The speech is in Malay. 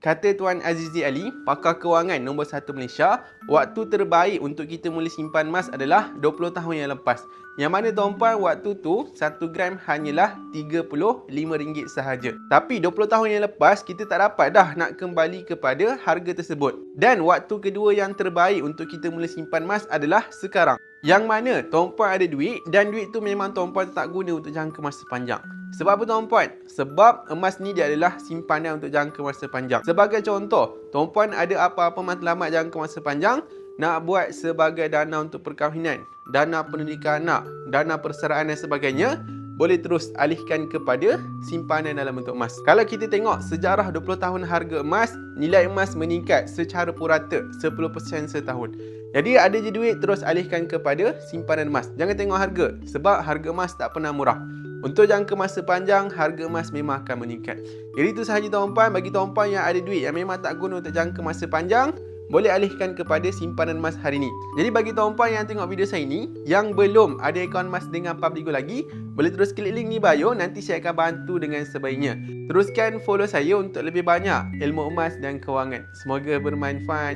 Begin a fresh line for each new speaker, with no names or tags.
Kata Tuan Azizi Ali, pakar kewangan nombor 1 Malaysia, waktu terbaik untuk kita mula simpan emas adalah 20 tahun yang lepas. Yang mana tuan-puan, waktu tu 1 gram hanyalah RM35 sahaja. Tapi 20 tahun yang lepas, kita tak dapat dah nak kembali kepada harga tersebut. Dan waktu kedua yang terbaik untuk kita mula simpan emas adalah sekarang. Yang mana tuan-puan ada duit dan duit tu memang tuan-puan tak guna untuk jangka masa panjang. Sebab apa tuan-puan? Sebab emas ni dia adalah simpanan untuk jangka masa panjang. Sebagai contoh, tuan-puan ada apa-apa matlamat jangka masa panjang, nak buat sebagai dana untuk perkahwinan, dana pendidikan anak, dana persaraan dan sebagainya, boleh terus alihkan kepada simpanan dalam bentuk emas. Kalau kita tengok sejarah 20 tahun harga emas, nilai emas meningkat secara purata 10% setahun. Jadi ada je duit, terus alihkan kepada simpanan emas. Jangan tengok harga, sebab harga emas tak pernah murah. Untuk jangka masa panjang, harga emas memang akan meningkat. Jadi itu sahaja tuan-puan. Bagi tuan-puan yang ada duit yang memang tak guna untuk jangka masa panjang, boleh alihkan kepada simpanan emas hari ini. Jadi bagi tuan-puan yang tengok video saya ini, yang belum ada akaun emas dengan Publigo lagi, boleh terus klik link di bio, nanti saya akan bantu dengan sebaiknya. Teruskan follow saya untuk lebih banyak ilmu emas dan kewangan. Semoga bermanfaat.